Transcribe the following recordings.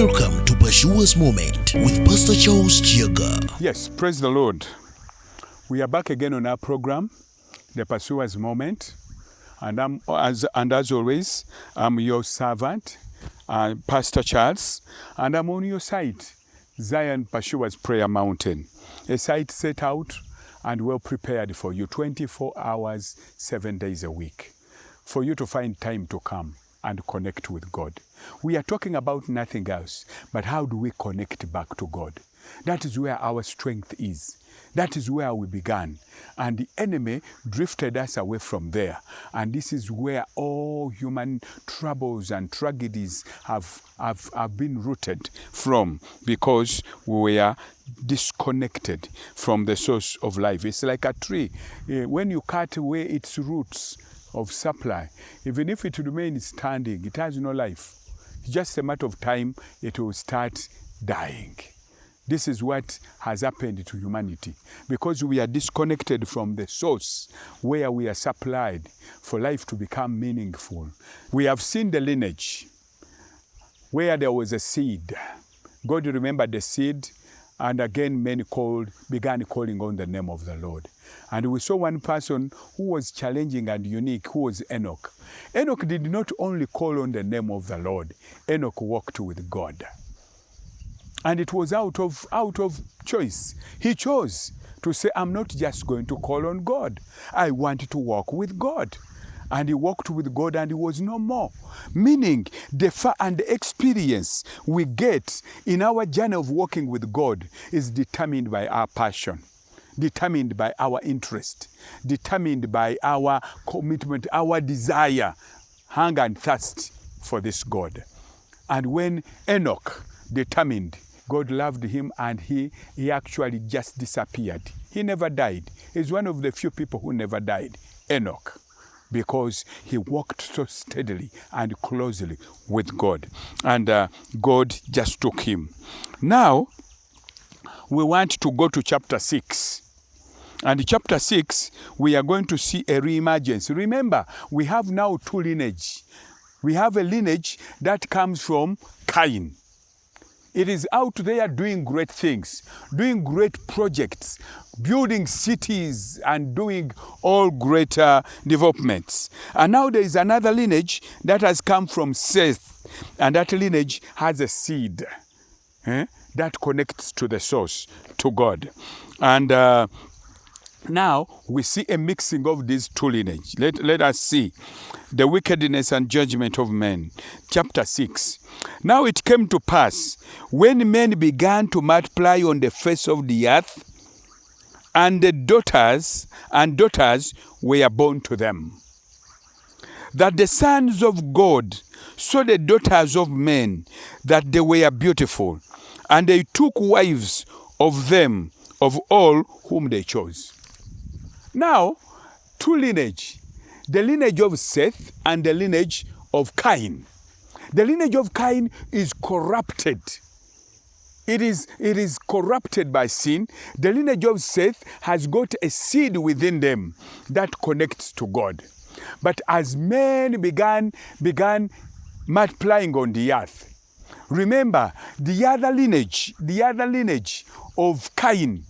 Welcome to Pashua's Moment with Pastor Charles Kiyaga. Yes, praise the Lord. We are back again on our program, the Pashua's Moment. And as always, I'm your servant, Pastor Charles, and I'm on your site, Zion Pashua's Prayer Mountain, a site set out and well prepared for you 24 hours, 7 days a week, for you to find time to come and connect with God. We are talking about nothing else, but how do we connect back to God? That is where our strength is. That is where we began. And the enemy drifted us away from there. And this is where all human troubles and tragedies have been rooted from, because we are disconnected from the source of life. It's like a tree. When you cut away its roots of supply, even if it remains standing, it has no life. It's just a matter of time, it will start dying. This is what has happened to humanity, because we are disconnected from the source where we are supplied for life to become meaningful. We have seen the lineage where there was a seed. God remembered the seed, and again men began calling on the name of the Lord. And we saw one person who was challenging and unique, who was Enoch. Enoch did not only call on the name of the Lord, Enoch walked with God. And it was out of choice. He chose to say, I'm not just going to call on God. I want to walk with God. And he walked with God and he was no more. Meaning, the experience we get in our journey of walking with God is determined by our passion, determined by our interest, determined by our commitment, our desire, hunger and thirst for this God. And when Enoch determined, God loved him, and he actually just disappeared. He never died. He's one of the few people who never died, Enoch, because he walked so steadily and closely with God. And God just took him. Now, we want to go to chapter 6. And chapter 6, we are going to see a reemergence. Remember, we have now two lineages. We have a lineage that comes from Cain. It is out there doing great things, doing great projects, building cities and doing all great developments. And now there is another lineage that has come from Seth, and that lineage has a seed that connects to the source, to God. And now we see a mixing of these two lineages. Let us see the wickedness and judgment of men. Chapter 6. Now it came to pass, when men began to multiply on the face of the earth, and the daughters were born to them, that the sons of God saw the daughters of men, that they were beautiful, and they took wives of them, of all whom they chose. Now, two lineage, the lineage of Seth and the lineage of Cain. The lineage of Cain is corrupted. It is corrupted by sin. The lineage of Seth has got a seed within them that connects to God. But as men began multiplying on the earth, remember the other lineage of Cain,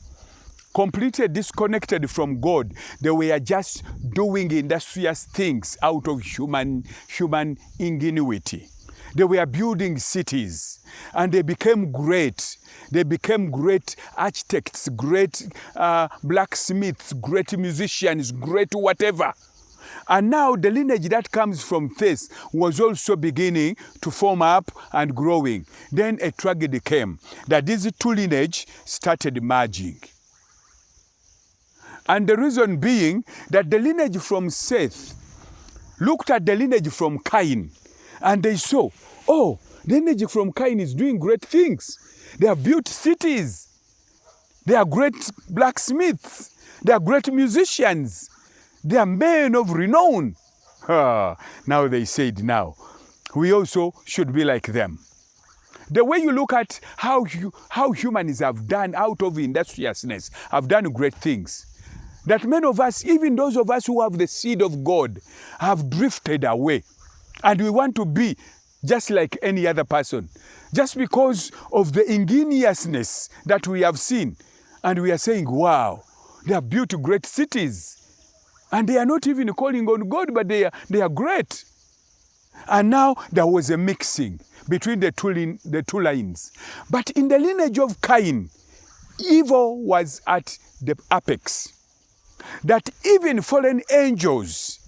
completely disconnected from God. They were just doing industrious things out of human ingenuity. They were building cities, and they became great. They became great architects, great blacksmiths, great musicians, great whatever. And now the lineage that comes from Seth was also beginning to form up and growing. Then a tragedy came, that these two lineages started merging. And the reason being that the lineage from Seth looked at the lineage from Cain, and they saw, oh, the lineage from Cain is doing great things. They have built cities. They are great blacksmiths. They are great musicians. They are men of renown. Now they said, now, we also should be like them. The way you look at how humans have done out of industriousness, have done great things. That many of us, even those of us who have the seed of God, have drifted away. And we want to be just like any other person, just because of the ingeniousness that we have seen. And we are saying, wow, they have built great cities. And they are not even calling on God, but they are great. And now there was a mixing between the two lines. But in the lineage of Cain, evil was at the apex. That even fallen angels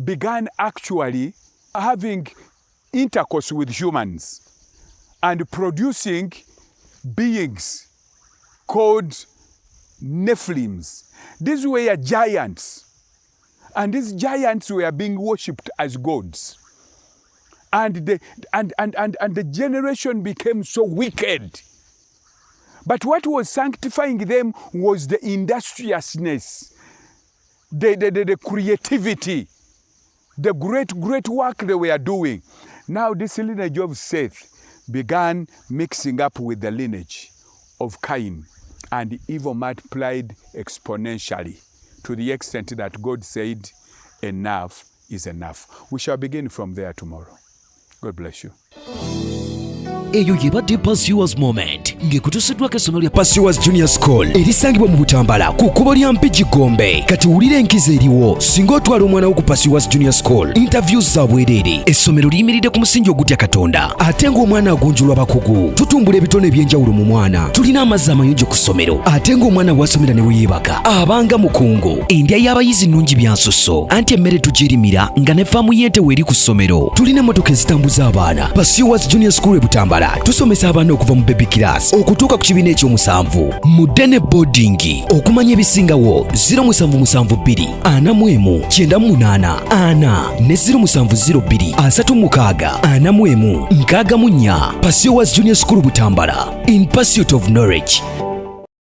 began actually having intercourse with humans and producing beings called Nephilims. These were giants, and these giants were being worshipped as gods. And the generation became so wicked. But what was sanctifying them was the industriousness, the creativity, the great work they were doing. Now this lineage of Seth began mixing up with the lineage of Cain, and evil multiplied exponentially to the extent that God said, enough is enough. We shall begin from there tomorrow. God bless you. Eyo yebadde Pursuers Moment ng'ekutusiddwako essomero lya Pursuers Junior School erisangibwa mu Butambala ku kkubo lya Mpigi Gombe. Kati wulira enkizo eriwo singa otwala omwana wo ku Pursuers Junior School. Interviews za bwereere, essomero liyimiridde ku musingi ogutya Katonda ate ng'omwana agunjulwa bakugu. Tutumbula ebitone eby'enjawulo mu mwana. Tulina amazzi amayonjo ku ssomero ate ng'omwana wasomera ne weyeebaka abanga mukungu. Endya y'abayizi nnungi byansusso anti emmere tugirimira nga ne faamu y'ente weeri ku ssomero. Tulina emmotoka ezitambuza abaana. Pursuers Junior School e Butambala tusomesa abaana okuva mu baby class okutuuka ku kibiina ekyomusanvu. Mudde boarding. Okumanya ebisingawo 0772 41 98 4 ne 0702 36 41 64. Pursuers Junior School Butambala, in pursuit of knowledge.